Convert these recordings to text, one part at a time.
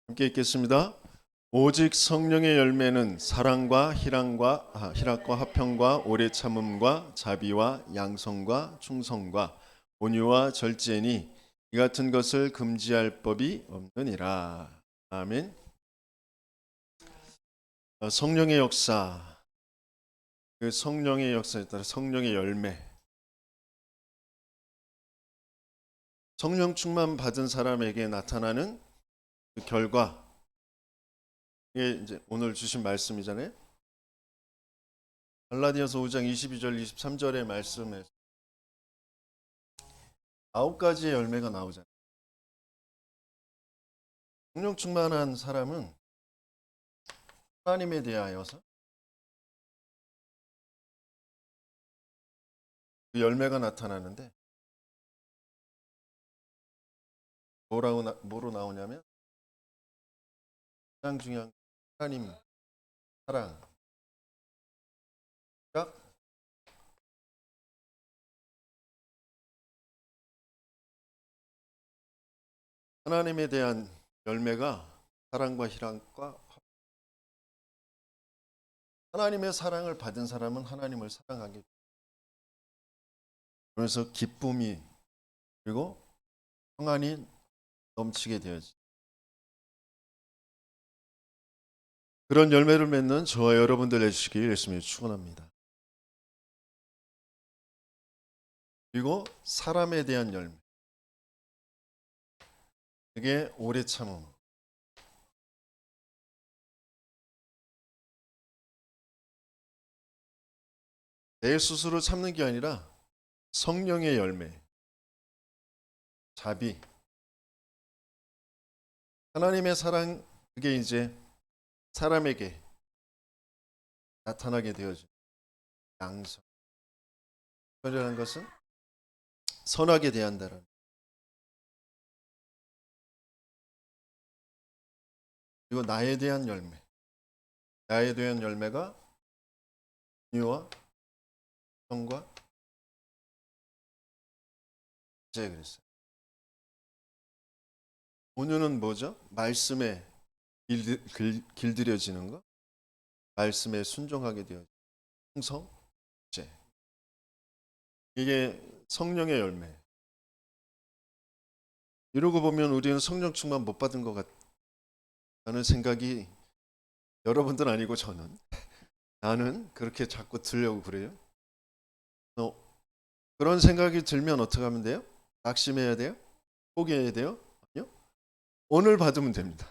함께 읽겠습니다. 오직 성령의 열매는 사랑과 희락과 화평과 오래 참음과 자비와 양성과 충성과 온유와 절제니 이 같은 것을 금지할 법이 없느니라. 아멘. 성령의 역사, 그 성령의 역사에 따라 성령의 열매, 성령 충만 받은 사람에게 나타나는 그 결과, 이게 이제 오늘 주신 말씀이잖아요. 갈라디아서 5장 22절 23절의 말씀에 9가지의 열매가 나오잖아요. 성령 충만한 사람은 하나님에 대하여서 그 열매가 나타나는데 뭐로 나오냐면 가장 중요한 하나님 사랑, 각 하나님에 대한 열매가 사랑과 희락과 하나님의 사랑을 받은 사람은 하나님을 사랑하게 됩니다. 그래서 기쁨이 그리고 평안이 넘치게 되어지. 그런 열매를 맺는 저와 여러분들 되시길 예수님이 축원합니다. 그리고 사람에 대한 열매, 그게 오래 참음. 내 스스로 참는 게 아니라 성령의 열매, 자비, 하나님의 사랑, 그게 이제 사람에게 나타나게 되어져. 양성. 선이라는 것은 선하게 대한다는. 그리고 나에 대한 열매. 나에 대한 열매가 온유와 성과 이제 그랬어요. 온유는 뭐죠? 말씀에 길들여지는 것, 말씀에 순종하게 되어져. 충성, 제. 이게 성령의 열매. 이러고 보면 우리는 성령 충만 못 받은 것 같다는 생각이 여러분들 아니고 나는 그렇게 자꾸 들려고 그래요. 그런 생각이 들면 어떻게 하면 돼요? 낙심해야 돼요? 포기해야 돼요? 아니요. 오늘 받으면 됩니다.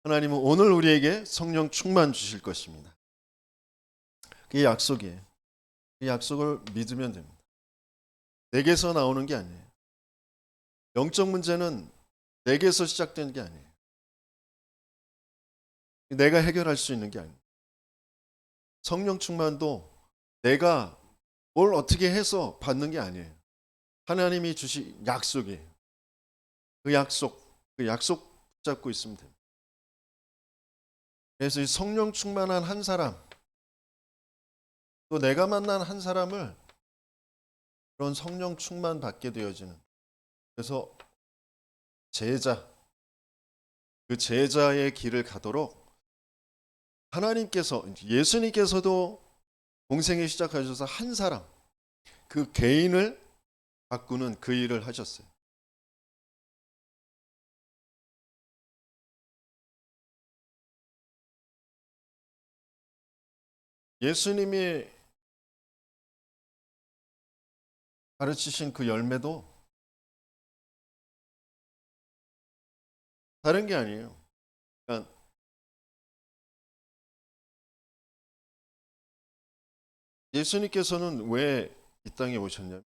하나님은 오늘 우리에게 성령 충만 주실 것입니다. 그게 약속이에요. 그 약속을 믿으면 됩니다. 내게서 나오는 게 아니에요. 영적 문제는 내게서 시작되는 게 아니에요. 내가 해결할 수 있는 게 아니에요. 성령 충만도 내가 뭘 어떻게 해서 받는 게 아니에요. 하나님이 주신 약속이에요. 그 약속 붙잡고 있으면 됩니다. 그래서 이 성령 충만한 한 사람, 또 내가 만난 한 사람을 그런 성령 충만 받게 되어지는. 그래서 그 제자의 길을 가도록 하나님께서, 예수님께서도 공생에 시작하셔서 한 사람, 그 개인을 바꾸는 그 일을 하셨어요. 예수님이 가르치신 그 열매도 다른 게 아니에요. 그러니까 예수님께서는 왜 이 땅에 오셨냐면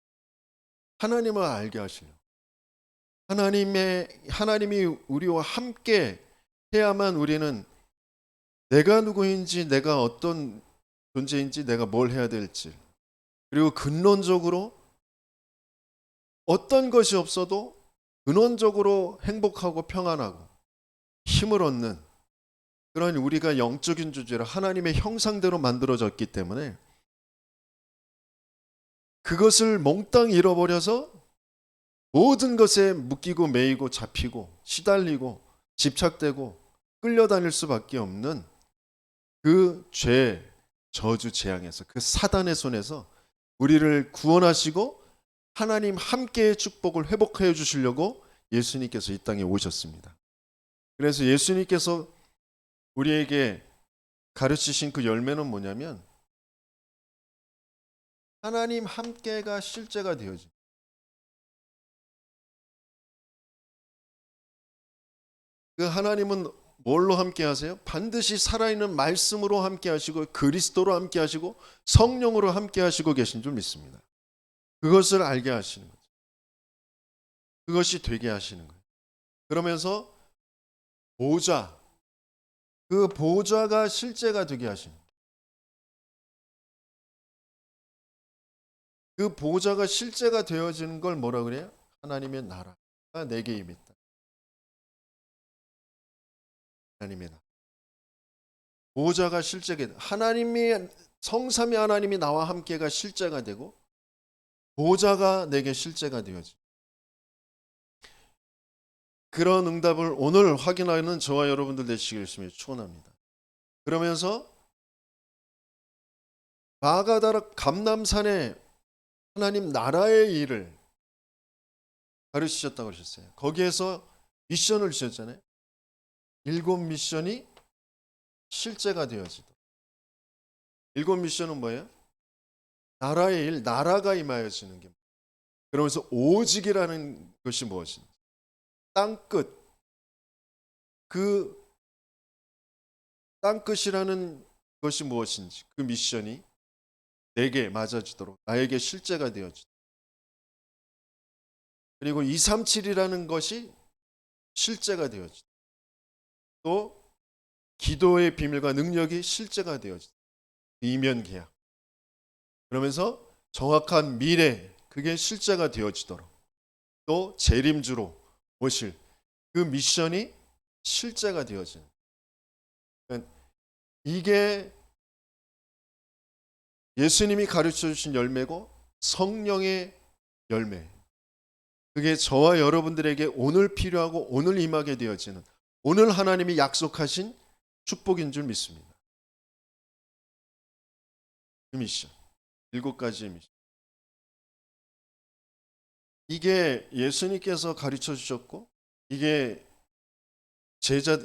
하나님을 알게 하시려고. 하나님이 우리와 함께 해야만 우리는 내가 누구인지, 내가 어떤 존재인지, 내가 뭘 해야 될지, 그리고 근원적으로 어떤 것이 없어도 근원적으로 행복하고 평안하고 힘을 얻는 그런 우리가 영적인 존재라 하나님의 형상대로 만들어졌기 때문에 그것을 몽땅 잃어버려서 모든 것에 묶이고 매이고 잡히고 시달리고 집착되고 끌려다닐 수밖에 없는 그 죄, 저주, 재앙에서, 그 사단의 손에서 우리를 구원하시고 하나님 함께의 축복을 회복하여 주시려고 예수님께서 이 땅에 오셨습니다. 그래서 예수님께서 우리에게 가르치신 그 열매는 뭐냐면 하나님 함께가 실제가 되어진, 그 하나님은 뭘로 함께 하세요? 반드시 살아있는 말씀으로 함께 하시고 그리스도로 함께 하시고 성령으로 함께 하시고 계신 줄 믿습니다. 그것을 알게 하시는 거죠. 그것이 되게 하시는 거예요. 그러면서 보좌, 그 보좌가 실제가 되게 하시는 거예요. 그 보좌가 실제가 되어지는 걸 뭐라 그래요? 하나님의 나라가 내게 임했다. 하나님의 나라. 보좌가 실제가, 하나님이, 성삼위 하나님이 나와 함께가 실제가 되고 보좌가 내게 실제가 되어지. 그런 응답을 오늘 확인하는 저와 여러분들 되시길 축원합니다. 그러면서 마가다라 감람산에 하나님 나라의 일을 가르치셨다고 하셨어요. 거기에서 미션을 주셨잖아요. 7 미션이 실제가 되어지도록. 7 미션은 뭐예요? 나라의 일, 나라가 임하여지는 게. 그러면서 오직이라는 것이 무엇인지, 땅끝, 그 땅끝이라는 것이 무엇인지, 그 미션이 내게 맞아지도록, 나에게 실제가 되어지도록. 그리고 237이라는 것이 실제가 되어지도록. 또 기도의 비밀과 능력이 실제가 되어지도록. 이면 계약. 그러면서 정확한 미래, 그게 실제가 되어지도록. 또 재림주로 오실 그 미션이 실제가 되어지는. 그러니까 이게 예수님이 가르쳐 주신 열매고 성령의 열매. 그게 저와 여러분들에게 오늘 필요하고 오늘 임하게 되어지는, 오늘 하나님이 약속하신 축복인 줄 믿습니다. 그 미션, 7가지의 미션. 이게 예수님께서 가르쳐 주셨고, 이게 제자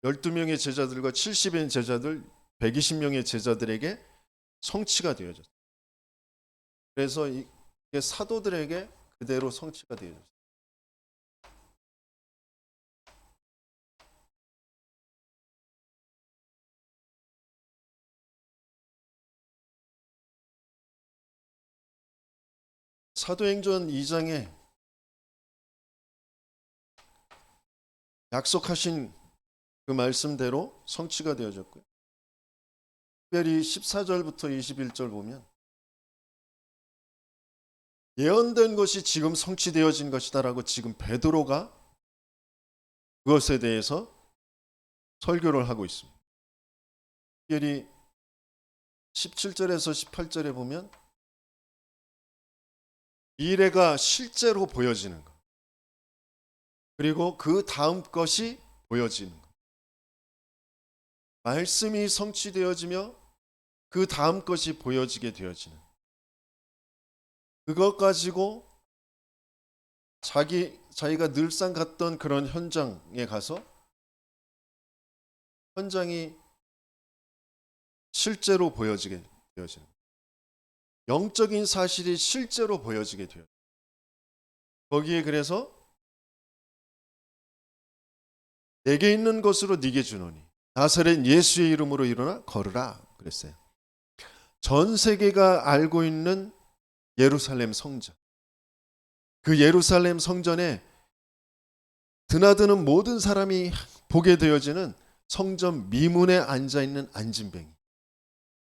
12명의 제자들과 70인 제자들, 120명의 제자들에게 성취가 되어졌어요. 그래서 이게 사도들에게 그대로 성취가 되어졌어요. 사도행전 2장에 약속하신 그 말씀대로 성취가 되어졌고요. 특별히 14절부터 21절 보면 예언된 것이 지금 성취되어진 것이다라고 지금 베드로가 그것에 대해서 설교를 하고 있습니다. 특별히 17절에서 18절에 보면 미래가 실제로 보여지는 것, 그리고 그 다음 것이 보여지는 것. 말씀이 성취되어지며 그 다음 것이 보여지게 되어지는, 그것 가지고 자기가 늘상 갔던 그런 현장에 가서 현장이 실제로 보여지게 되어지는, 영적인 사실이 실제로 보여지게 돼요. 거기에 그래서 내게 있는 것으로 네게 주노니 나사렛 예수의 이름으로 일어나 걸으라 그랬어요. 전 세계가 알고 있는 예루살렘 성전, 그 예루살렘 성전에 드나드는 모든 사람이 보게 되어지는 성전 미문에 앉아있는 안진뱅이.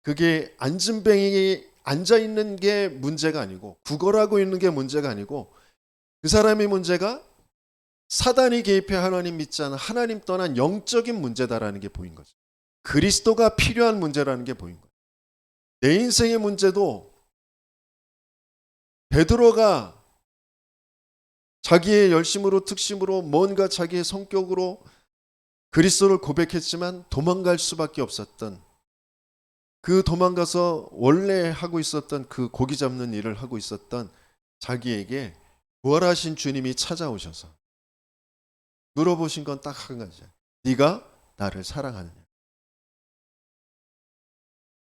그게 안진뱅이 앉아있는 게 문제가 아니고, 구걸하고 있는 게 문제가 아니고, 그 사람의 문제가 사단이 개입해 하나님 믿지 않은, 하나님 떠난 영적인 문제다라는 게 보인 거죠. 그리스도가 필요한 문제라는 게 보인 거예요. 내 인생의 문제도 베드로가 자기의 열심으로, 특심으로, 뭔가 자기의 성격으로 그리스도를 고백했지만 도망갈 수밖에 없었던, 그 도망가서 원래 하고 있었던 그 고기 잡는 일을 하고 있었던 자기에게 부활하신 주님이 찾아오셔서 물어보신 건 딱 한 가지야. 네가 나를 사랑하느냐.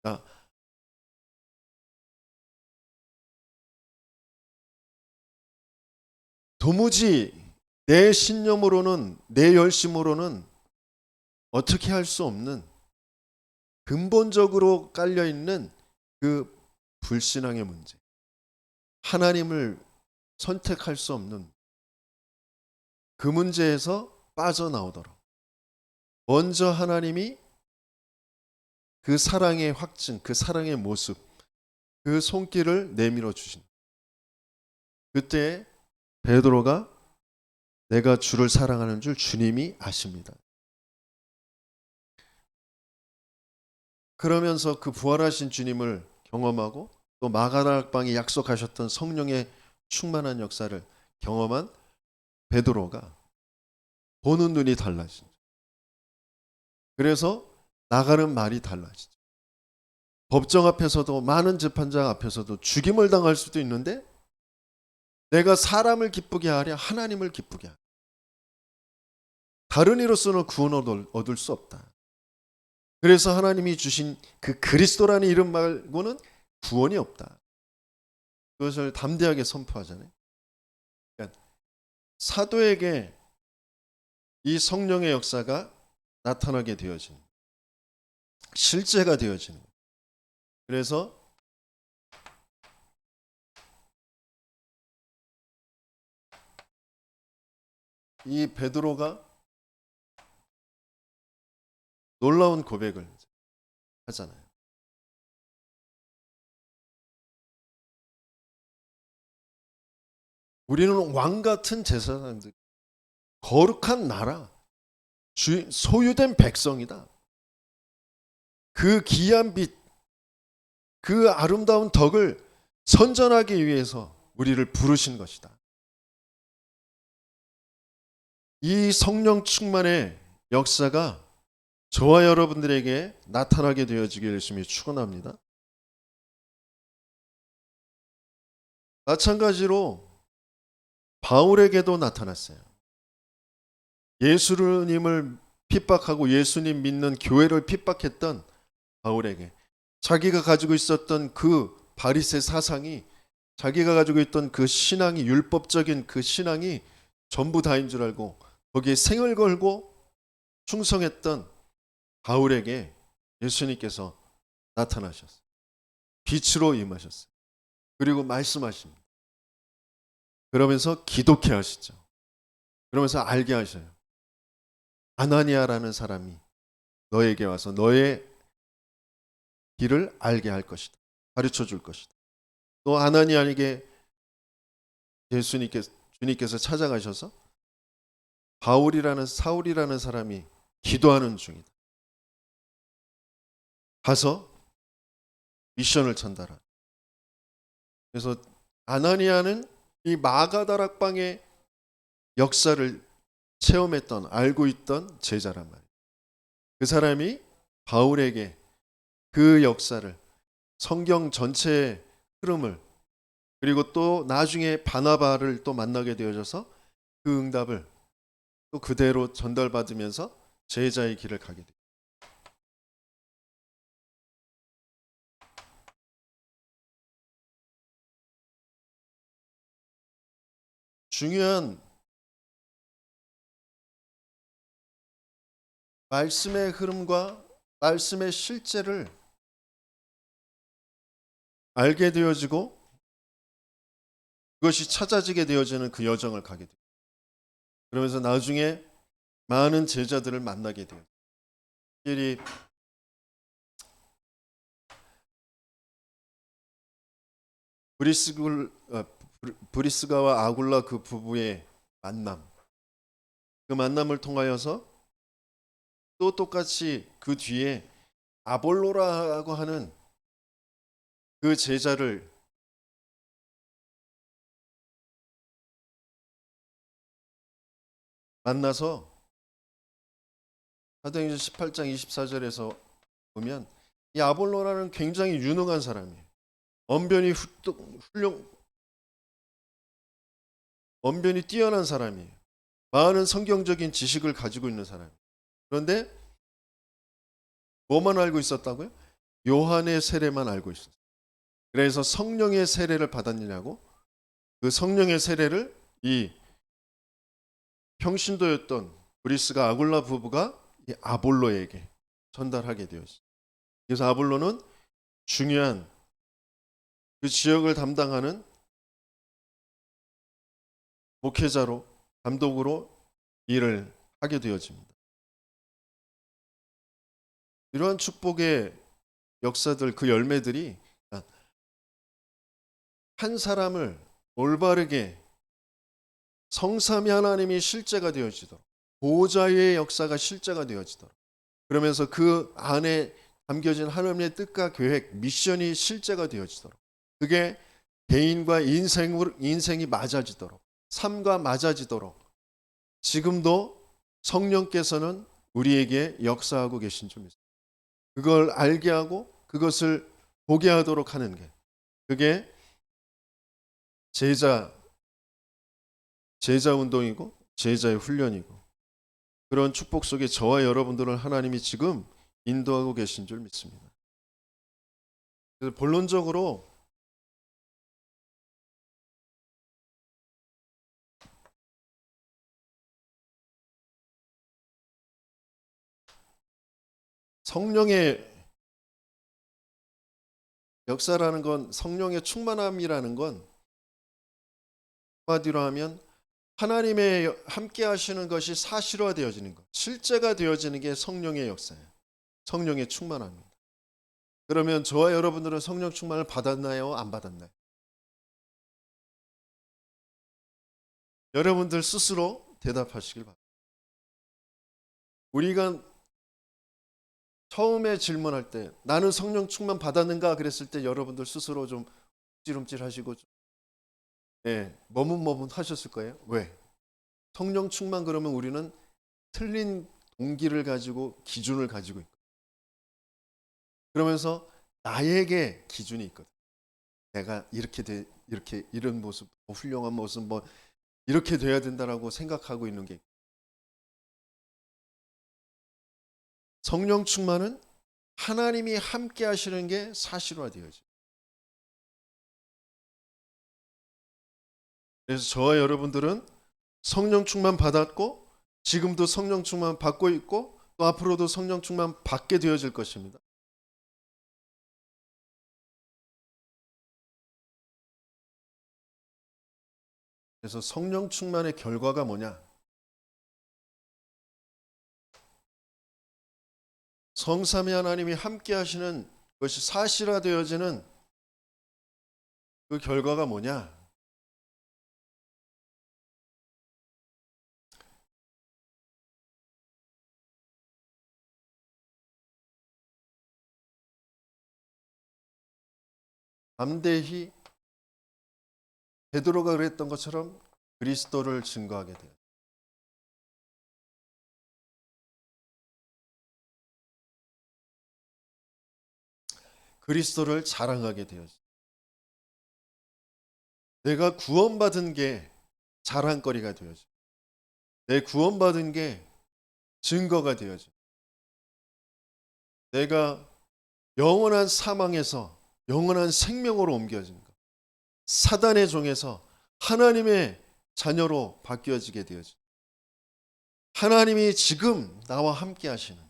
아, 도무지 내 신념으로는, 내 열심으로는 어떻게 할 수 없는, 근본적으로 깔려 있는 그 불신앙의 문제, 하나님을 선택할 수 없는 그 문제에서 빠져나오도록 먼저 하나님이 그 사랑의 확증, 그 사랑의 모습, 그 손길을 내밀어 주신, 그때 베드로가 내가 주를 사랑하는 줄 주님이 아십니다. 그러면서 그 부활하신 주님을 경험하고 또 마가다락방이 약속하셨던 성령의 충만한 역사를 경험한 베드로가 보는 눈이 달라지죠. 그래서 나가는 말이 달라지죠. 법정 앞에서도, 많은 재판장 앞에서도 죽임을 당할 수도 있는데 내가 사람을 기쁘게 하랴 하나님을 기쁘게 하랴. 다른 이로서는 구원을 얻을 수 없다. 그래서 하나님이 주신 그 그리스도라는 이름 말고는 구원이 없다. 그것을 담대하게 선포하잖아요. 그러니까 사도에게 이 성령의 역사가 나타나게 되어지는, 실제가 되어지는. 그래서 이 베드로가 놀라운 고백을 하잖아요. 우리는 왕 같은 제사장들, 거룩한 나라, 소유된 백성이다. 그 귀한 빛, 그 아름다운 덕을 선전하기 위해서 우리를 부르신 것이다. 이 성령 충만의 역사가 저와 여러분들에게 나타나게 되어지기를 열심히 축원합니다. 마찬가지로 바울에게도 나타났어요. 예수님을 핍박하고 예수님 믿는 교회를 핍박했던 바울에게 자기가 가지고 있었던 그 바리새 사상이, 자기가 가지고 있던 그 신앙이, 율법적인 그 신앙이 전부 다인 줄 알고 거기에 생을 걸고 충성했던 바울에게 예수님께서 나타나셨어요. 빛으로 임하셨어요. 그리고 말씀하십니다. 그러면서 기독해 하시죠. 그러면서 알게 하셔요. 아나니아라는 사람이 너에게 와서 너의 길을 알게 할 것이다. 가르쳐 줄 것이다. 또 아나니아에게 주님께서 찾아가셔서 사울이라는 사람이 기도하는 중이다. 가서 미션을 전달하라. 그래서 아나니아는 이 마가다락방의 역사를 체험했던, 알고 있던 제자란 말이에요. 그 사람이 바울에게 그 역사를, 성경 전체의 흐름을, 그리고 또 나중에 바나바를 또 만나게 되어져서 그 응답을 또 그대로 전달받으면서 제자의 길을 가게 돼요. 중요한 말씀의 흐름과 말씀의 실제를 알게 되어지고 그것이 찾아지게 되어지는 그 여정을 가게 돼요. 그러면서 나중에 많은 제자들을 만나게 돼요. 특별히 브리스가와 아굴라 그 부부의 만남, 그 만남을 통하여서 또 똑같이 그 뒤에 아볼로라고 하는 그 제자를 만나서 사도행전 18장 24절에서 보면 이 아볼로라는 굉장히 유능한 사람이에요. 언변이 뛰어난 사람이에요. 많은 성경적인 지식을 가지고 있는 사람이에요. 그런데 뭐만 알고 있었다고요? 요한의 세례만 알고 있었어요. 그래서 성령의 세례를 받았느냐고? 그 성령의 세례를 이 평신도였던 브리스가 아굴라 부부가 이 아볼로에게 전달하게 되었어요. 그래서 아볼로는 중요한 그 지역을 담당하는 목회자로, 감독으로 일을 하게 되어집니다. 이러한 축복의 역사들, 그 열매들이 한 사람을 올바르게 성삼위 하나님이 실제가 되어지도록, 보호자의 역사가 실제가 되어지도록, 그러면서 그 안에 담겨진 하나님의 뜻과 계획, 미션이 실제가 되어지도록, 그게 개인과 인생이 맞아지도록, 삶과 맞아지도록 지금도 성령께서는 우리에게 역사하고 계신 줄 믿습니다. 그걸 알게 하고 그것을 보게 하도록 하는 게, 그게 제자 운동이고 제자의 훈련이고, 그런 축복 속에 저와 여러분들을 하나님이 지금 인도하고 계신 줄 믿습니다. 그래서 본론적으로 성령의 역사라는 건, 성령의 충만함이라는 건 한마디로 하면 하나님의 함께 하시는 것이 사실화되어지는 것, 실제가 되어지는 게 성령의 역사예요. 성령의 충만함입니다. 그러면 저와 여러분들은 성령 충만을 받았나요? 안 받았나요? 여러분들 스스로 대답하시길 바랍니다. 우리가 처음에 질문할 때 나는 성령 충만 받았는가 그랬을 때 여러분들 스스로 좀 움찔움찔 하시고 머뭇머뭇 하셨을 거예요. 왜? 성령 충만 그러면 우리는 틀린 동기를 가지고 기준을 가지고 있고, 그러면서 나에게 기준이 있거든. 내가 이렇게 이런 모습, 훌륭한 모습, 이렇게 돼야 된다라고 생각하고 있는 게, 성령 충만은 하나님이 함께 하시는 게 사실화되어져. 그래서 저와 여러분들은 성령 충만 받았고 지금도 성령 충만 받고 있고 또 앞으로도 성령 충만 받게 되어질 것입니다. 그래서 성령 충만의 결과가 뭐냐? 성삼위 하나님이 함께 하시는 것이 사실화되어지는 그 결과가 뭐냐? 담대히 베드로가 그랬던 것처럼 그리스도를 증거하게 돼요. 그리스도를 자랑하게 되어져. 내가 구원받은 게 자랑거리가 되어져. 내 구원받은 게 증거가 되어져. 내가 영원한 사망에서 영원한 생명으로 옮겨진 것. 사단의 종에서 하나님의 자녀로 바뀌어지게 되어져. 하나님이 지금 나와 함께 하시는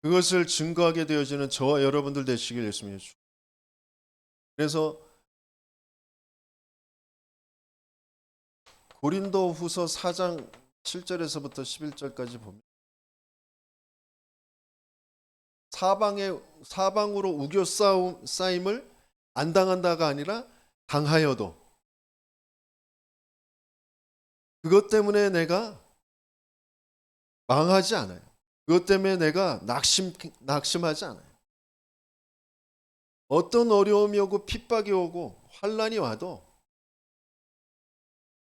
그것을 증거하게 되어지는 저와 여러분들 되시길 예수님이 주. 그래서 고린도후서 4장 7절에서부터 11절까지 보면 사방으로 우겨 쌓임을 안 당한다가 아니라 당하여도 그것 때문에 내가 망하지 않아요. 그것 때문에 내가 낙심하지 않아요. 어떤 어려움이 오고 핍박이 오고 환난이 와도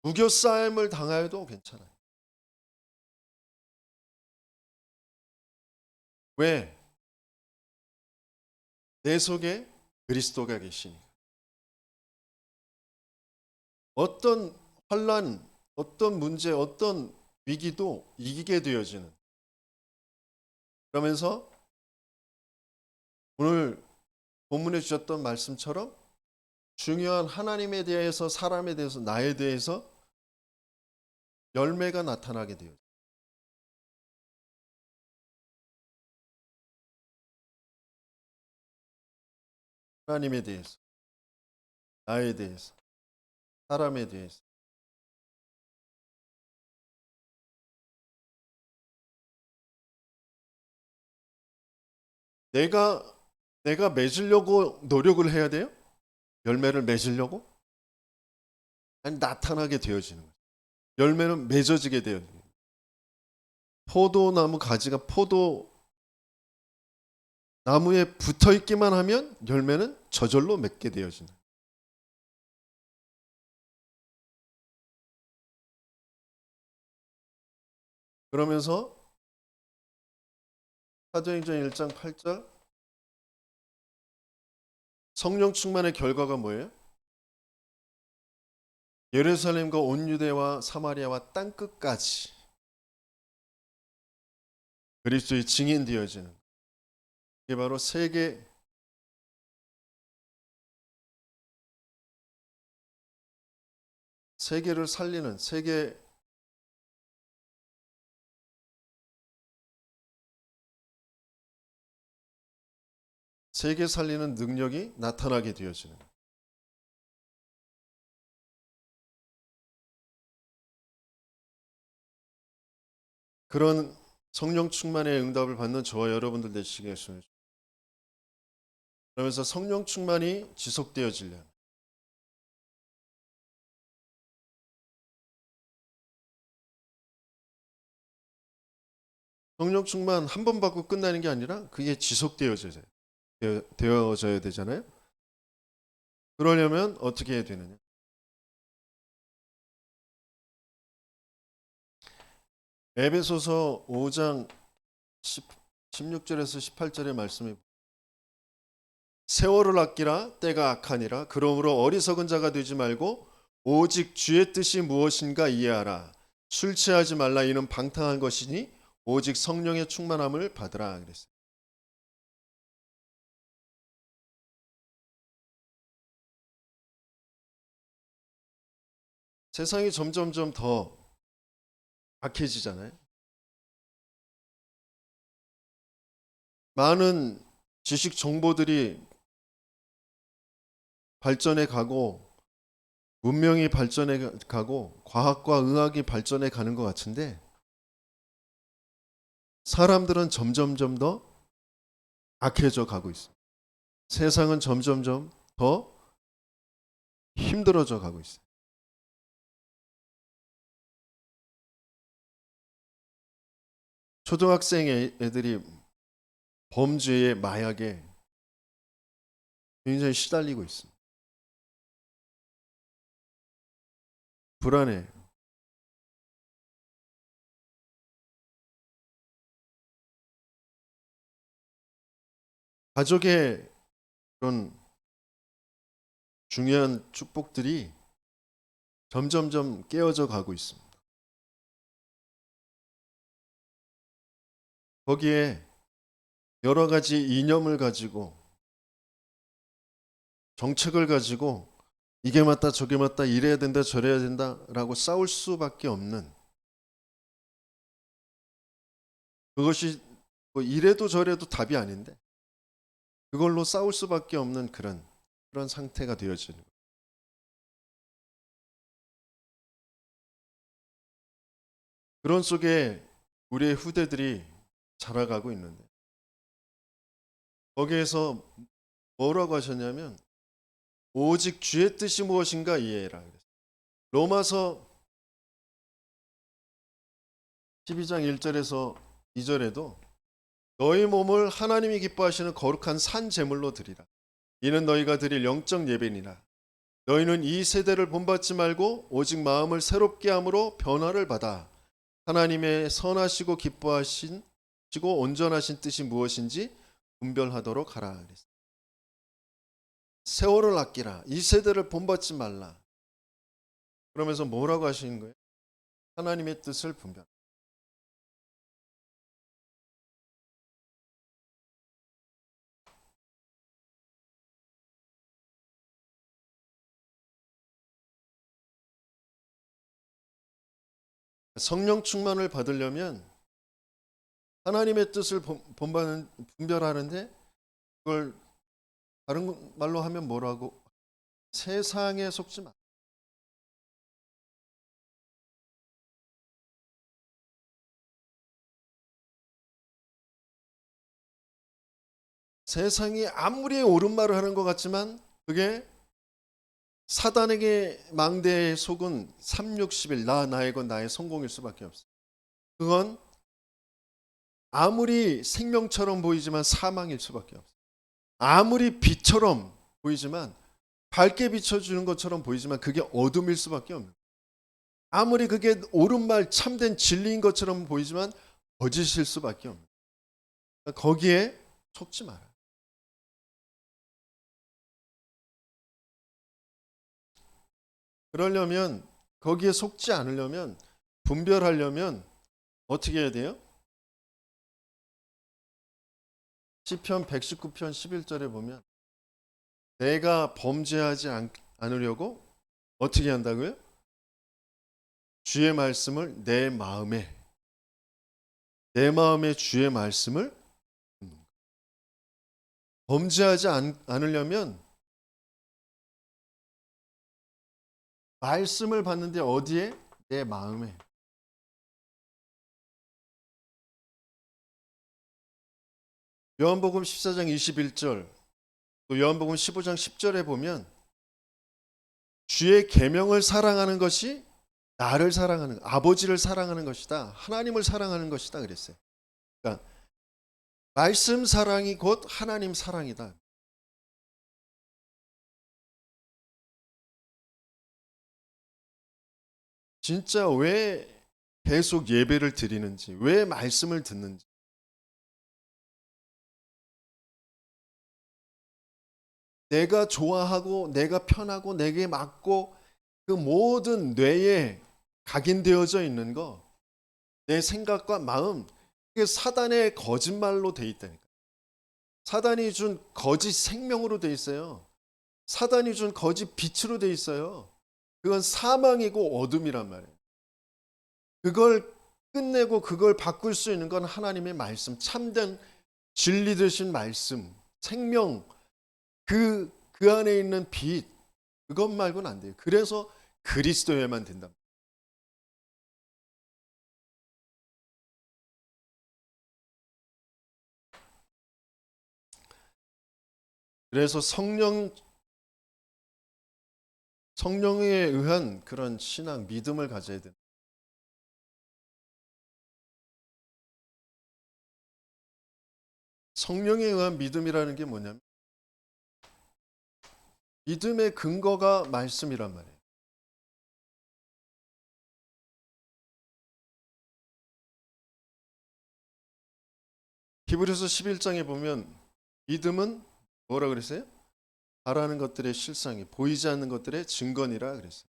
우겨 쌓임을 당하여도 괜찮아요. 왜? 내 속에 그리스도가 계시니까. 어떤 환란, 어떤 문제, 어떤 위기도 이기게 되어지는. 그러면서 오늘 본문에 주셨던 말씀처럼 중요한 하나님에 대해서, 사람에 대해서, 나에 대해서 열매가 나타나게 돼요. 하나님에 대해서, 나에 대해서, 사람에 대해서. 내가 맺으려고 노력을 해야 돼요? 열매를 맺으려고? 아니, 나타나게 되어지는 거예요. 열매는 맺어지게 되어요. 포도나무 가지가 포도나무에 붙어 있기만 하면 열매는 저절로 맺게 되어지는 거예요. 그러면서 사도행전 1장 8절 성령 충만의 결과가 뭐예요? 예루살렘과 온 유대와 사마리아와 땅끝까지 그리스도의 증인 되어지는, 이게 바로 세계를 살리는, 세계 살리는 능력이 나타나게 되어지는 거예요. 그런 성령 충만의 응답을 받는 저와 여러분들 되시겠습니다. 그러면서 성령 충만이 지속되어지려면 성령 충만 한 번 받고 끝나는 게 아니라 그게 지속되어져야 되잖아요. 그러려면 어떻게 해야 되느냐? 에베소서 5장 16절에서 18절의 말씀이 세월을 아끼라 때가 악하니라. 그러므로 어리석은 자가 되지 말고 오직 주의 뜻이 무엇인가 이해하라. 술 취하지 말라. 이는 방탕한 것이니 오직 성령의 충만함을 받으라 그랬어요. 세상이 점점점 더 악해지잖아요. 많은 지식 정보들이 발전해 가고 문명이 발전해 가고 과학과 의학이 발전해 가는 것 같은데 사람들은 점점점 더 악해져 가고 있습니다. 세상은 점점점 더 힘들어져 가고 있어요. 초등학생 애들이 범죄에, 마약에 굉장히 시달리고 있습니다. 불안해. 가족의 그런 중요한 축복들이 점점점 깨어져 가고 있습니다. 거기에 여러 가지 이념을 가지고 정책을 가지고 이게 맞다 저게 맞다 이래야 된다 저래야 된다라고 싸울 수밖에 없는, 그것이 뭐 이래도 저래도 답이 아닌데 그걸로 싸울 수밖에 없는 그런 상태가 되어지는 거예요. 그런 속에 우리의 후대들이 자라가고 있는데 거기에서 뭐라고 하셨냐면 오직 주의 뜻이 무엇인가 이해해라. 로마서 12장 1절에서 2절에도 너희 몸을 하나님이 기뻐하시는 거룩한 산 제물로 드리라. 이는 너희가 드릴 영적 예배니라. 너희는 이 세대를 본받지 말고 오직 마음을 새롭게 함으로 변화를 받아 하나님의 선하시고 기뻐하신 치고 온전하신 뜻이 무엇인지 분별하도록 하라 그랬어요. 세월을 아끼라. 이 세대를 본받지 말라. 그러면서 뭐라고 하시는 거예요? 하나님의 뜻을 분별. 성령 충만을 받으려면 하나님의 뜻을 분별하는데 그걸 다른 말로 하면 뭐라고? 세상에 속지 마. 세상이 아무리 옳은 말을 하는 것 같지만 그게 사단에게 망대에 속은 360일 나의 것 나의 성공일 수밖에 없어요. 그건 아무리 생명처럼 보이지만 사망일 수밖에 없어요. 아무리 빛처럼 보이지만 밝게 비춰주는 것처럼 보이지만 그게 어둠일 수밖에 없는 거예요. 아무리 그게 옳은 말 참된 진리인 것처럼 보이지만 거짓일 수밖에 없는 거예요. 거기에 속지 마라. 그러려면 거기에 속지 않으려면 분별하려면 어떻게 해야 돼요? 시편 119편 11절에 보면 내가 범죄하지 않으려고 어떻게 한다고요? 주의 말씀을 내 마음에 주의 말씀을 범죄하지 않으려면 말씀을 받는데 어디에? 내 마음에. 요한복음 14장 21절 또 요한복음 15장 10절에 보면 주의 계명을 사랑하는 것이 나를 사랑하는 아버지를 사랑하는 것이다. 하나님을 사랑하는 것이다 그랬어요. 그러니까 말씀 사랑이 곧 하나님 사랑이다. 진짜 왜 계속 예배를 드리는지, 왜 말씀을 듣는지. 내가 좋아하고 내가 편하고 내게 맞고 그 모든 뇌에 각인되어져 있는 거, 내 생각과 마음, 그게 사단의 거짓말로 돼 있다니까. 사단이 준 거짓 생명으로 돼 있어요. 사단이 준 거짓 빛으로 돼 있어요. 그건 사망이고 어둠이란 말이에요. 그걸 끝내고 그걸 바꿀 수 있는 건 하나님의 말씀, 참된 진리 되신 말씀, 생명, 그 안에 있는 빛, 그것 말고는 안 돼요. 그래서 그리스도에만 된다. 그래서 성령에 의한 그런 신앙, 믿음을 가져야 된다. 성령에 의한 믿음이라는 게 뭐냐면 믿음의 근거가 말씀이란 말이에요. 히브리서 11장에 보면 믿음은 뭐라 그랬어요? 바라는 것들의 실상이 보이지 않는 것들의 증거니라 그랬어요.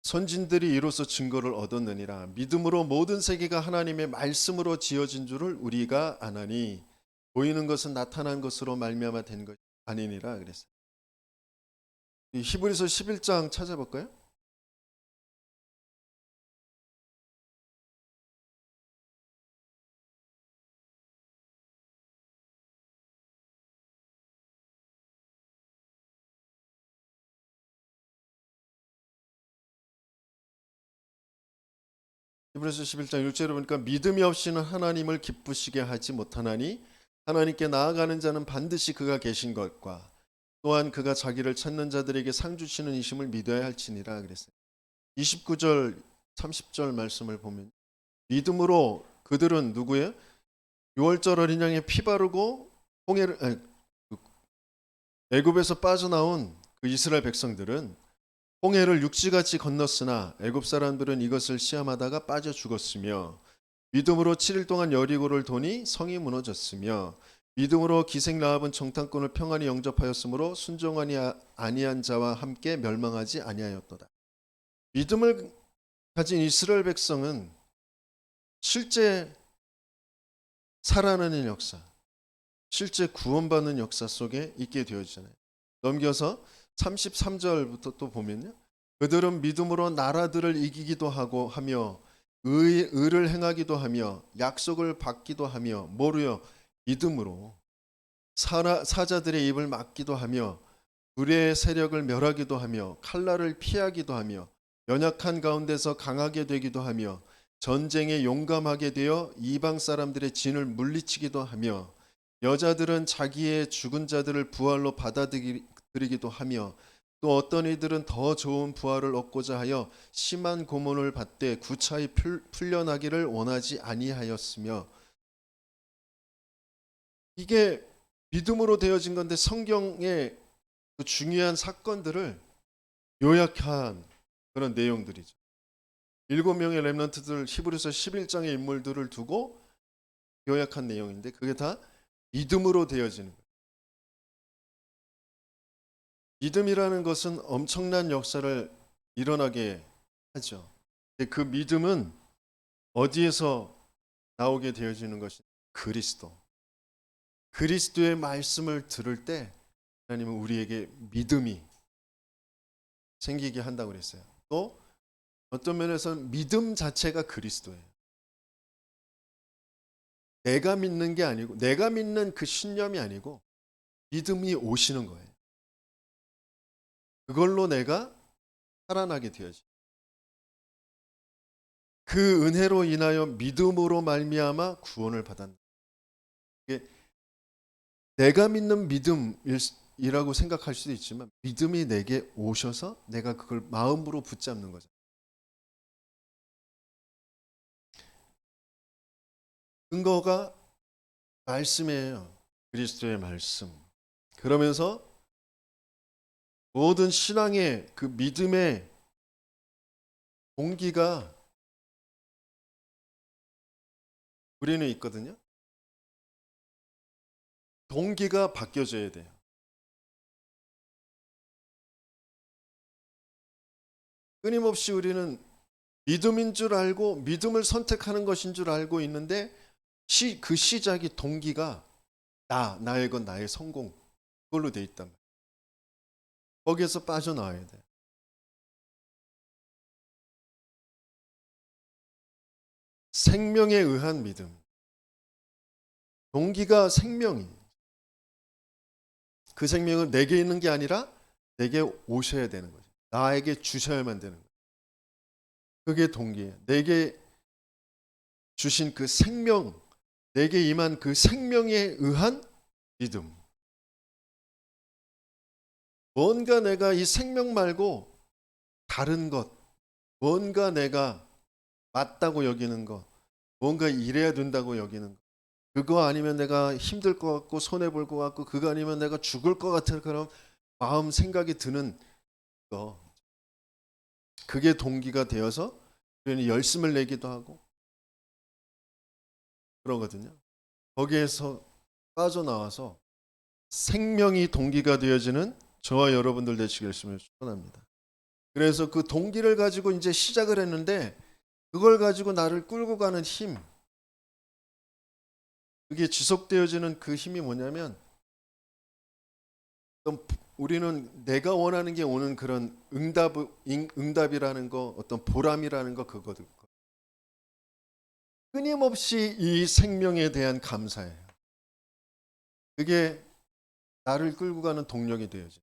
선진들이 이로써 증거를 얻었느니라. 믿음으로 모든 세계가 하나님의 말씀으로 지어진 줄을 우리가 아나니 보이는 것은 나타난 것으로 말미암아 된 것이 아니니라 그랬어요. 히브리서 11장 찾아볼까요? 히브리서 11장 6절에 보니까 믿음이 없이는 하나님을 기쁘시게 하지 못하나니 하나님께 나아가는 자는 반드시 그가 계신 것과 또한 그가 자기를 찾는 자들에게 상 주시는 이심을 믿어야 할지니라 그랬어요. 29절 30절 말씀을 보면 믿음으로 그들은 누구예요? 6월절 어린 양의 피 바르고 애굽에서 빠져나온 그 이스라엘 백성들은 홍해를 육지같이 건넜으나 애굽 사람들은 이것을 시험하다가 빠져 죽었으며 믿음으로 7일 동안 여리고를 도니 성이 무너졌으며 믿음으로 기생 라합은 정탐꾼을 평안히 영접하였으므로 순종하니 아니한 자와 함께 멸망하지 아니하였도다. 믿음을 가진 이스라엘 백성은 실제 살아나는 역사, 실제 구원받는 역사 속에 있게 되어지잖아요. 넘겨서 33절부터 또 보면요. 그들은 믿음으로 나라들을 이기기도 하고 하며 의를 행하기도 하며 약속을 받기도 하며 뭐로요? 믿음으로 사자들의 입을 막기도 하며 불의 세력을 멸하기도 하며 칼날을 피하기도 하며 연약한 가운데서 강하게 되기도 하며 전쟁에 용감하게 되어 이방 사람들의 진을 물리치기도 하며 여자들은 자기의 죽은 자들을 부활로 받아들이기도 하며 또 어떤 이들은 더 좋은 부활을 얻고자 하여 심한 고문을 받되 구차히 풀려나기를 원하지 아니하였으며. 이게 믿음으로 되어진 건데 성경의 그 중요한 사건들을 요약한 그런 내용들이죠. 7명의 렘넌트들, 히브리서 11장의 인물들을 두고 요약한 내용인데 그게 다 믿음으로 되어지는 거예요. 믿음이라는 것은 엄청난 역사를 일어나게 하죠. 그 믿음은 어디에서 나오게 되어지는 것이 그리스도. 그리스도의 말씀을 들을 때 하나님은 우리에게 믿음이 생기게 한다고 그랬어요. 또 어떤 면에서는 믿음 자체가 그리스도예요. 내가 믿는 게 아니고, 내가 믿는 그 신념이 아니고 믿음이 오시는 거예요. 그걸로 내가 살아나게 되어지. 그 은혜로 인하여 믿음으로 말미암아 구원을 받았다. 내가 믿는 믿음이라고 생각할 수도 있지만 믿음이 내게 오셔서 내가 그걸 마음으로 붙잡는 거죠. 근거가 말씀이에요. 그리스도의 말씀. 그러면서 모든 신앙의 그 믿음의 동기가 우리는 있거든요. 동기가 바뀌어져야 돼요. 끊임없이 우리는 믿음인 줄 알고 믿음을 선택하는 것인 줄 알고 있는데 그 시작이 동기가 나의 것, 나의 성공 그걸로 돼 있단 말이에요. 거기에서 빠져나와야 돼요. 생명에 의한 믿음. 동기가 생명이. 그 생명은 내게 있는 게 아니라 내게 오셔야 되는 거죠. 나에게 주셔야만 되는 거예요. 그게 동기예요. 내게 주신 그 생명, 내게 임한 그 생명에 의한 믿음. 뭔가 내가 이 생명 말고 다른 것, 뭔가 내가 맞다고 여기는 것, 뭔가 이래야 된다고 여기는 것, 그거 아니면 내가 힘들 것 같고 손해볼 것 같고 그거 아니면 내가 죽을 것 같은 그런 마음 생각이 드는 거, 그게 동기가 되어서 우리는 열심을 내기도 하고 그러거든요. 거기에서 빠져나와서 생명이 동기가 되어지는 저와 여러분들 되시길 축원합니다. 그래서 그 동기를 가지고 이제 시작을 했는데 그걸 가지고 나를 끌고 가는 힘, 그게 지속되어지는 그 힘이 뭐냐면 우리는 내가 원하는 게 오는 그런 응답이라는 거, 어떤 보람이라는 거 그거들. 끊임없이 이 생명에 대한 감사예요. 그게 나를 끌고 가는 동력이 되어져.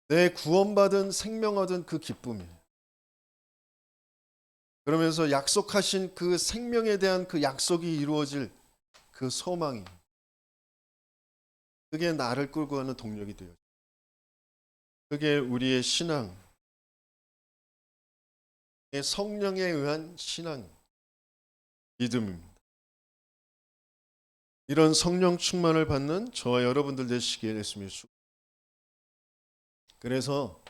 내 구원받은 생명 얻은 그 기쁨이에요. 그러면서 약속하신 그 생명에 대한 그 약속이 이루어질 그 소망이, 그게 나를 끌고 가는 동력이 되어져. 그게 우리의 신앙, 성령에 의한 신앙, 믿음입니다. 이런 성령 충만을 받는 저와 여러분들 되시기를 예수님의 축. 그래서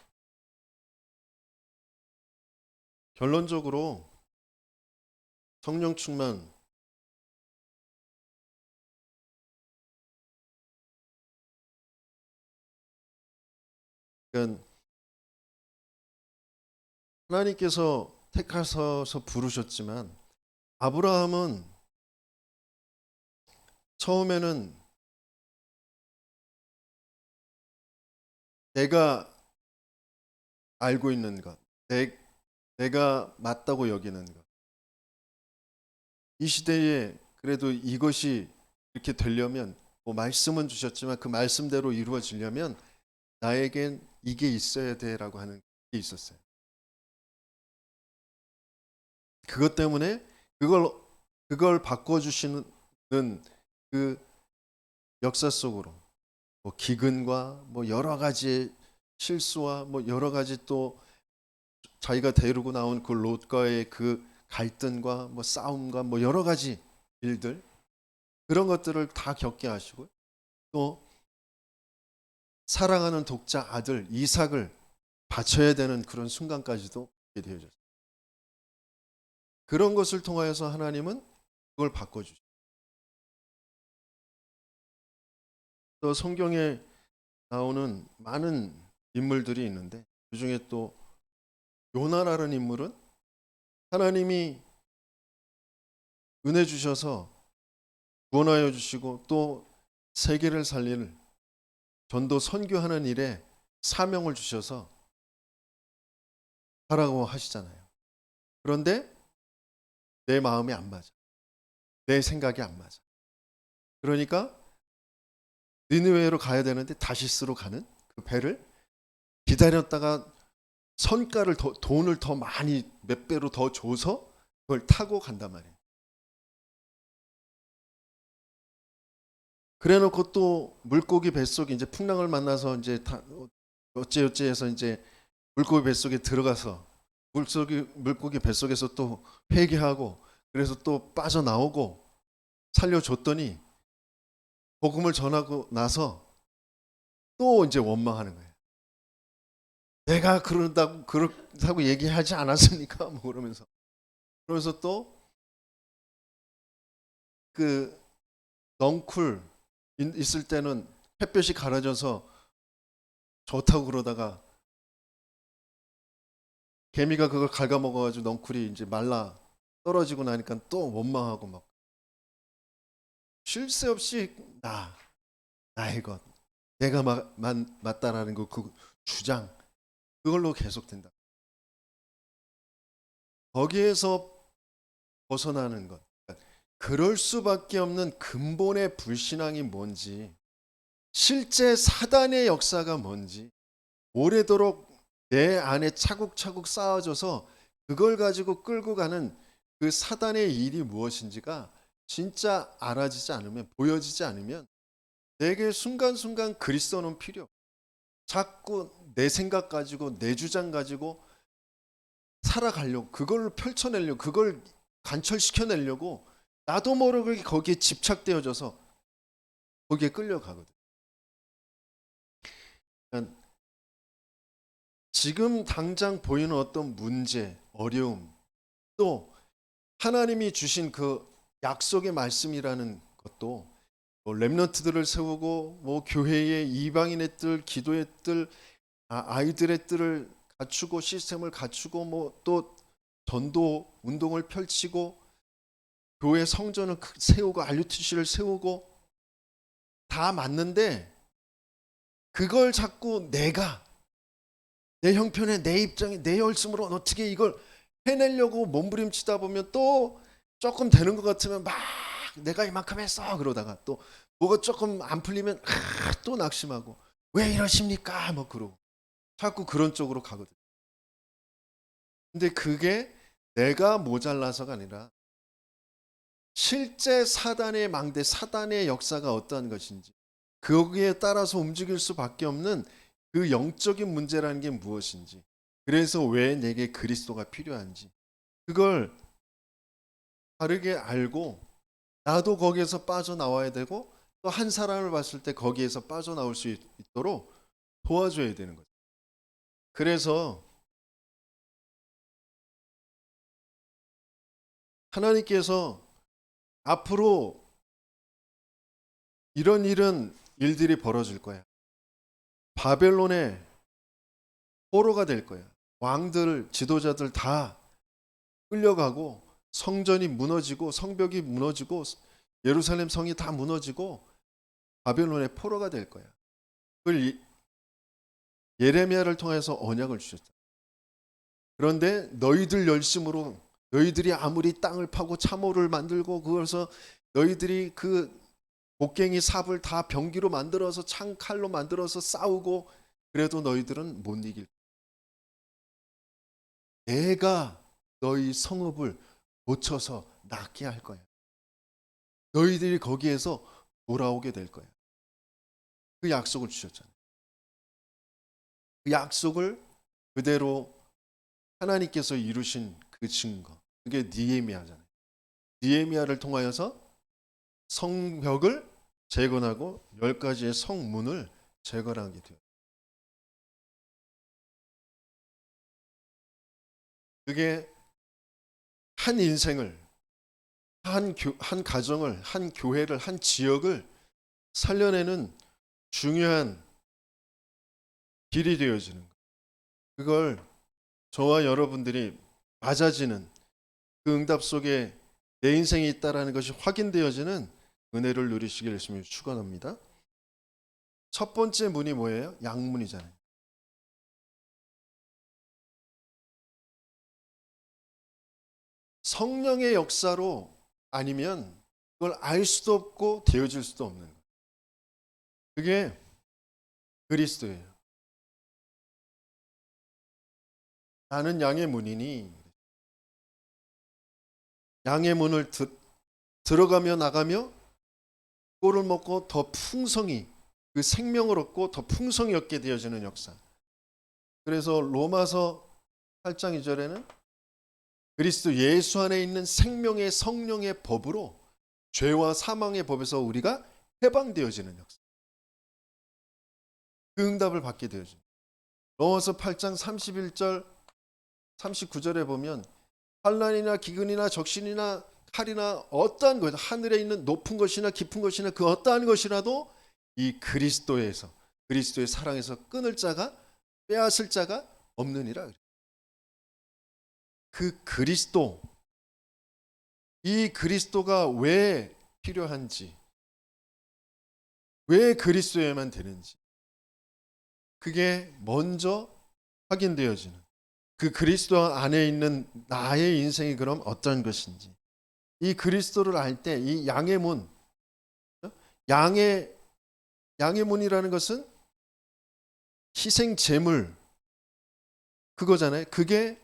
결론적으로 성령 충만, 그러니까 하나님께서 택하셔서 부르셨지만 아브라함은 처음에는 내가 알고 있는 것, 내가 맞다고 여기는 것, 이 시대에 그래도 이것이 이렇게 되려면 뭐 말씀은 주셨지만 그 말씀대로 이루어지려면 나에겐 이게 있어야 돼라고 하는 게 있었어요. 그것 때문에 그걸 바꿔주시는 그 역사 속으로 뭐 기근과 뭐 여러 가지 실수와 뭐 여러 가지 또 자기가 데리고 나온 그 롯과의 그 갈등과 뭐 싸움과 뭐 여러 가지 일들, 그런 것들을 다 겪게 하시고 또 사랑하는 독자 아들 이삭을 바쳐야 되는 그런 순간까지도 있게 되어졌어요. 그런 것을 통하여서 하나님은 그걸 바꿔주죠. 또 성경에 나오는 많은 인물들이 있는데 그중에 또 요나라는 인물은 하나님이 은혜 주셔서 구원하여 주시고 또 세계를 살릴 전도 선교하는 일에 사명을 주셔서 하라고 하시잖아요. 그런데 내 마음이 안 맞아. 내 생각이 안 맞아. 그러니까 니느웨로 가야 되는데 다시스로 가는 그 배를 기다렸다가 선가를 돈을 더 많이 몇 배로 더 줘서 그걸 타고 간단 말이에요. 그래놓고 또 물고기 뱃속에 이제 풍랑을 만나서 이제 어째어째해서 이제 물고기 뱃속에 들어가서 물고기 뱃속에서 또 회개하고 그래서 또 빠져나오고 살려줬더니 복음을 전하고 나서 또 이제 원망하는 거예요. 내가 그렇다고 얘기하지 않았습니까? 뭐 그러면서 또 그 넝쿨 있을 때는 햇볕이 가려져서 좋다고 그러다가 개미가 그걸 갉아먹어가지고 넝쿨이 이제 말라 떨어지고 나니까 또 원망하고 막 쉴 새 없이 나의 것, 내가 맞다라는 그 주장, 그걸로 계속된다. 거기에서 벗어나는 것, 그럴 수밖에 없는 근본의 불신앙이 뭔지, 실제 사단의 역사가 뭔지 오래도록 내 안에 차곡차곡 쌓아져서 그걸 가지고 끌고 가는 그 사단의 일이 무엇인지가 진짜 알아지지 않으면, 보여지지 않으면 내게 순간순간 그리스도는 필요 없어. 자꾸 내 생각 가지고 내 주장 가지고 살아가려고, 그걸 펼쳐내려고, 그걸 관철시켜내려고 나도 모르게 거기에 집착되어져서 거기에 끌려가거든. 그러니까 지금 당장 보이는 어떤 문제, 어려움, 또 하나님이 주신 그 약속의 말씀이라는 것도 뭐 렘넌트들을 세우고 뭐 교회의 이방인의 뜰, 기도의 뜰, 아이들의 뜰을 갖추고 시스템을 갖추고 뭐 또 전도 운동을 펼치고 교회 성전을 세우고 RUTC를 세우고 다 맞는데 그걸 자꾸 내 형편에 내 입장에 내 열심으로 어떻게 이걸 해내려고 몸부림치다 보면 또 조금 되는 것 같으면 막 내가 이만큼 했어 그러다가 또 뭐가 조금 안 풀리면 또 낙심하고 왜 이러십니까 뭐 그러고 자꾸 그런 쪽으로 가거든. 근데 그게 내가 모자라서가 아니라 실제 사단의 망대, 사단의 역사가 어떠한 것인지 거기에 따라서 움직일 수밖에 없는 그 영적인 문제라는 게 무엇인지, 그래서 왜 내게 그리스도가 필요한지 그걸 바르게 알고 나도 거기에서 빠져나와야 되고 또 한 사람을 봤을 때 거기에서 빠져나올 수 있도록 도와줘야 되는 거죠. 그래서 하나님께서 앞으로 이런 일들이 벌어질 거야. 바벨론의 포로가 될 거야. 왕들, 지도자들 다 끌려가고 성전이 무너지고 성벽이 무너지고 예루살렘 성이 다 무너지고 바벨론의 포로가 될 거야. 그걸 예레미야를 통해서 언약을 주셨다. 그런데 너희들 열심으로 너희들이 아무리 땅을 파고 참호를 만들고 그래서 너희들이 그 곡괭이 삽을 다 병기로 만들어서 창칼로 만들어서 싸우고 그래도 너희들은 못 이길 거야. 내가 너희 성읍을 고쳐서 낫게 할 거야. 너희들이 거기에서 돌아오게 될 거야. 그 약속을 주셨잖아요. 그 약속을 그대로 하나님께서 이루신 그 증거. 그게 느헤미야잖아요. 느헤미야를 통하여서 성벽을 재건하고 10가지의 성문을 재건하게 돼요. 그게 한 인생을, 한 가정을, 한 교회를, 한 지역을 살려내는 중요한 길이 되어지는 거예요. 그걸 저와 여러분들이 맞아지는 그 응답 속에 내 인생이 있다라는 것이 확인되어지는 은혜를 누리시길 열심히 축원합니다. 첫 번째 문이 뭐예요? 양문이잖아요. 성령의 역사로 아니면 그걸 알 수도 없고 되어질 수도 없는 거예요. 그게 그리스도예요. 나는 양의 문이니 양의 문을 들어가며 나가며 꼴을 먹고 더 풍성히 그 생명을 얻고 더 풍성히 얻게 되어지는 역사. 그래서 로마서 8장 2절에는 그리스도 예수 안에 있는 생명의 성령의 법으로 죄와 사망의 법에서 우리가 해방되어지는 역사. 그 응답을 받게 되어집니다. 로마서 8장 31절 39절에 보면 환난이나 기근이나 적신이나 칼이나 어떠한 것, 하늘에 있는 높은 것이나 깊은 것이나 그 어떠한 것이라도 이 그리스도에서 그리스도의 사랑에서 끊을 자가 빼앗을 자가 없느니라. 그 그리스도, 이 그리스도가 왜 필요한지, 왜 그리스도에만 되는지 그게 먼저 확인되어지는 그 그리스도 안에 있는 나의 인생이 그럼 어떤 것인지 이 그리스도를 알 때 이 양의 문, 양의 문이라는 것은 희생 제물 그거잖아요. 그게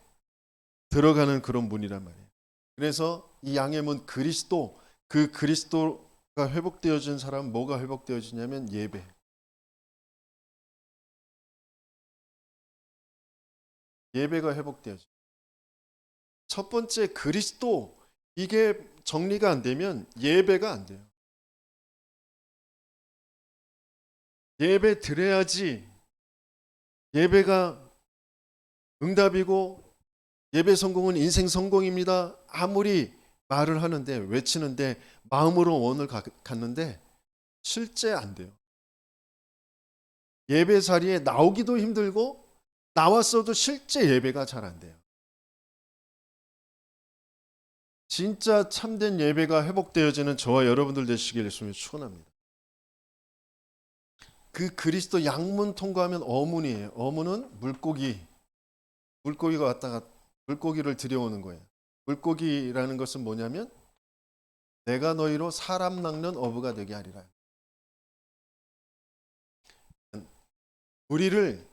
들어가는 그런 문이란 말이에요. 그래서 이 양의 문 그리스도, 그 그리스도가 회복되어진 사람은 뭐가 회복되어지냐면 예배. 예배가 회복되어져. 첫 번째 그리스도 이게 정리가 안 되면 예배가 안 돼요. 예배 드려야지 예배가 응답이고 예배 성공은 인생 성공입니다. 아무리 말을 하는데 외치는데 마음으로 원을 갖는데 실제 안 돼요. 예배 자리에 나오기도 힘들고 나왔어도 실제 예배가 잘 안 돼요. 진짜 참된 예배가 회복되어지는 저와 여러분들 되시길 예수님을 축원합니다. 그 그리스도 양문 통과하면 어문이에요. 어문은 물고기가 왔다가 물고기를 들여오는 거예요. 물고기라는 것은 뭐냐면 내가 너희로 사람 낚는 어부가 되게 하리라. 우리를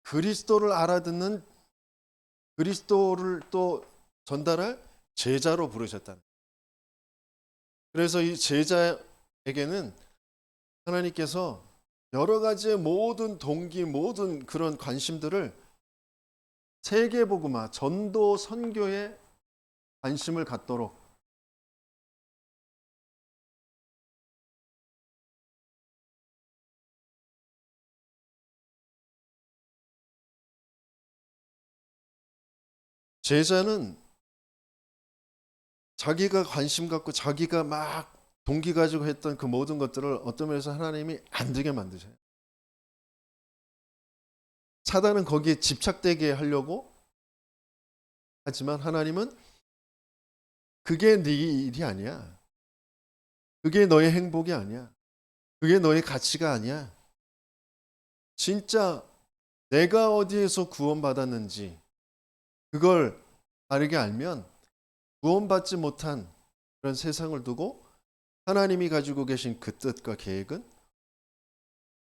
그리스도를 알아듣는 그리스도를 또 전달할 제자로 부르셨다. 그래서 이 제자에게는 하나님께서 여러 가지의 모든 동기, 모든 그런 관심들을 세계복음화, 전도, 선교에 관심을 갖도록 제자는 자기가 관심 갖고 자기가 막 동기 가지고 했던 그 모든 것들을 어떤 면에서 하나님이 안 되게 만드셔요. 사단은 거기에 집착되게 하려고 하지만 하나님은 그게 네 일이 아니야. 그게 너의 행복이 아니야. 그게 너의 가치가 아니야. 진짜 내가 어디에서 구원받았는지 그걸 바르게 알면 구원받지 못한 그런 세상을 두고 하나님이 가지고 계신 그 뜻과 계획은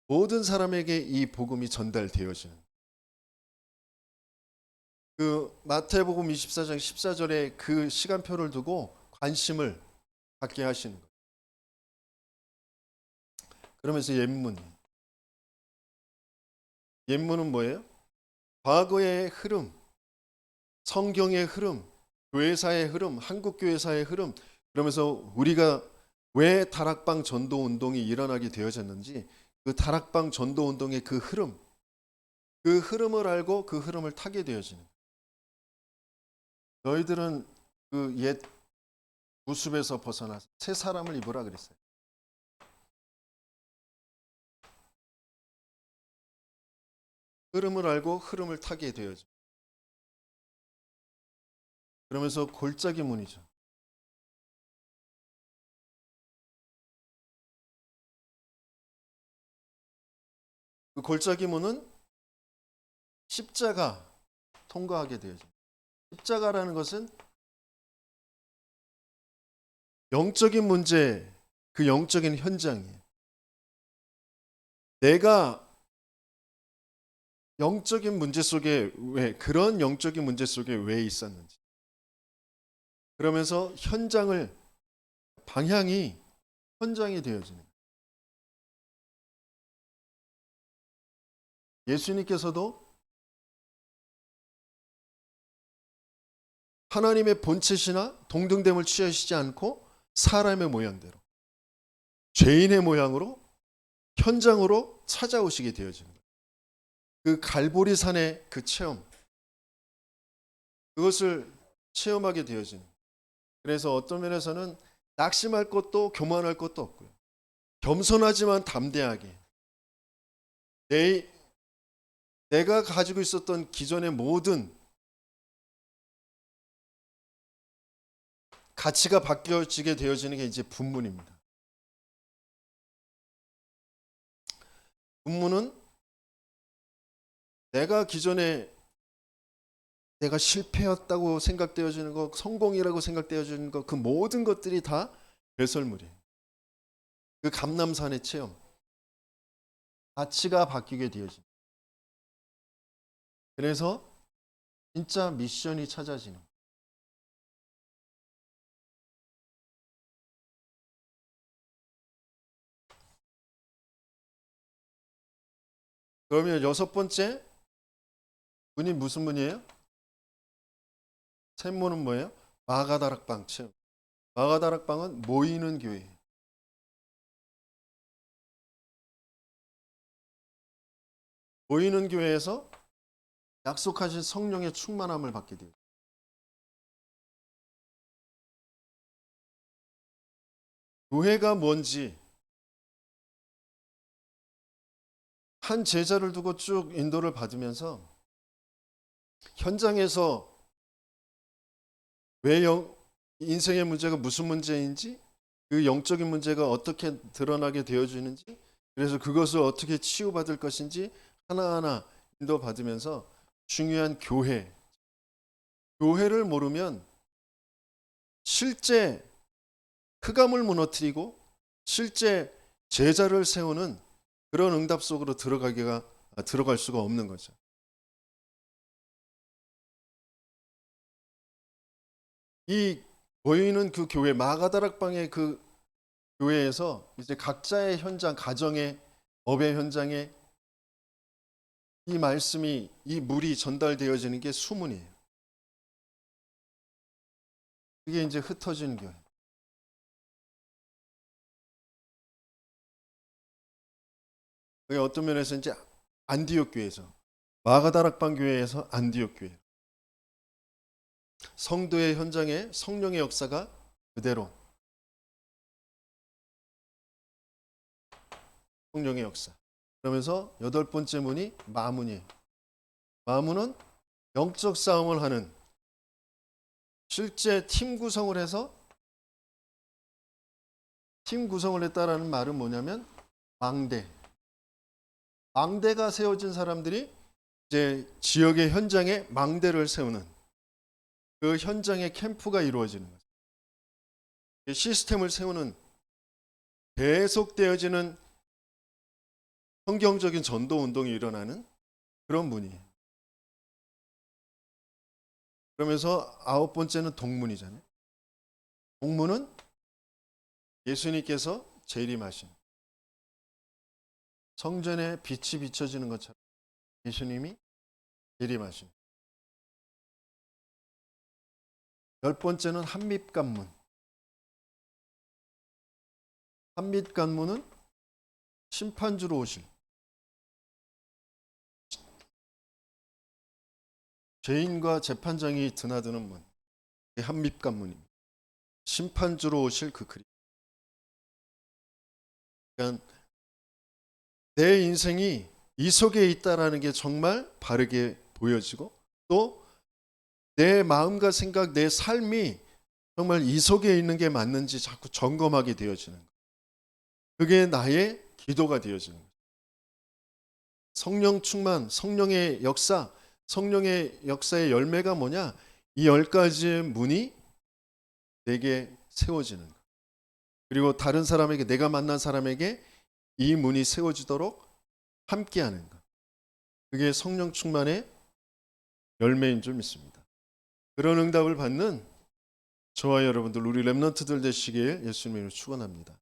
모든 사람에게 이 복음이 전달되어지는, 그 마태복음 24장 14절에 그 시간표를 두고 관심을 갖게 하시는 거예요. 그러면서 옛문은 뭐예요? 과거의 흐름, 성경의 흐름, 교회사의 흐름, 한국교회사의 흐름, 그러면서 우리가 왜 다락방 전도 운동이 일어나게 되어졌는지 그 다락방 전도 운동의 그 흐름, 그 흐름을 알고 그 흐름을 타게 되어지는 거예요. 너희들은 그 옛 구습에서 벗어나서 새 사람을 입으라 그랬어요. 흐름을 알고 흐름을 타게 되어져. 그러면서 골짜기 문이죠. 그 골짜기 문은 십자가 통과하게 되어져. 십자가라는 것은 영적인 문제, 그 영적인 현장이에요. 내가 영적인 문제 속에 그런 영적인 문제 속에 왜 있었는지. 그러면서 방향이 현장이 되어지는 거예요. 예수님께서도 하나님의 본체시나 동등됨을 취하시지 않고 사람의 모양대로, 죄인의 모양으로 현장으로 찾아오시게 되어지는 거예요. 그 갈보리산의 그 체험, 그것을 체험하게 되어지는 거예요. 그래서 어떤 면에서는 낙심할 것도 교만할 것도 없고요. 겸손하지만 담대하게 내가 가지고 있었던 기존의 모든 가치가 바뀌어지게 되어지는 게 이제 분문입니다. 분문은 내가 기존에 내가 실패였다고 생각되어지는 것, 성공이라고 생각되어지는 것, 그 모든 것들이 다 배설물이에요. 그 감람산의 체험, 가치가 바뀌게 되어집니다. 그래서 진짜 미션이 찾아지는. 그러면 여섯 번째 문이 무슨 문이에요? 샘문은 뭐예요? 마가다락방 체험. 마가다락방은 모이는 교회. 모이는 교회에서 약속하신 성령의 충만함을 받게 돼요. 교회가 뭔지 한 제자를 두고 쭉 인도를 받으면서 현장에서 왜 인생의 문제가 무슨 문제인지, 그 영적인 문제가 어떻게 드러나게 되어지는지, 그래서 그것을 어떻게 치유받을 것인지 하나하나 인도받으면서 중요한 교회를 모르면 실제 흑암을 무너뜨리고 실제 제자를 세우는 그런 응답 속으로 들어갈 수가 없는 거죠. 이 보이는 그 교회 마가다락방의 그 교회에서 이제 각자의 현장, 가정의 업의 현장에 이 말씀이, 이 물이 전달되어지는 게 수문이에요. 그게 이제 흩어지는 교회. 그게 어떤 면에서 이제 안디옥 교회에서, 마가다락방 교회에서 안디옥 교회. 성도의 현장에 성령의 역사가 그대로 성령의 역사. 그러면서 여덟 번째 문이 마문이에요. 마문은 영적 싸움을 하는, 실제 팀 구성을 해서, 팀 구성을 했다라는 말은 뭐냐면 망대가 세워진 사람들이 이제 지역의 현장에 망대를 세우는, 그 현장에 캠프가 이루어지는 거죠. 시스템을 세우는, 계속되어지는 성경적인 전도 운동이 일어나는 그런 문이에요. 그러면서 아홉 번째는 동문이잖아요. 동문은 예수님께서 재림하신, 성전에 빛이 비춰지는 것처럼 예수님이 재림하신. 열 번째는 한밑관문. 한밑관문은 심판주로 오실, 죄인과 재판장이 드나드는 문, 한밑관문입니다. 심판주로 오실 그 그리스도. 그러니까 내 인생이 이 속에 있다라는 게 정말 바르게 보여지고, 또 내 마음과 생각, 내 삶이 정말 이 속에 있는 게 맞는지 자꾸 점검하게 되어지는 거예요. 그게 나의 기도가 되어지는 거예요. 성령 충만, 성령의 역사, 성령의 역사의 열매가 뭐냐? 이 10가지의 문이 내게 세워지는 거예요. 그리고 다른 사람에게, 내가 만난 사람에게 이 문이 세워지도록 함께하는 것. 그게 성령 충만의 열매인 줄 믿습니다. 그런 응답을 받는 저와 여러분들, 우리 렘넌트들 되시길 예수님으로 축원합니다.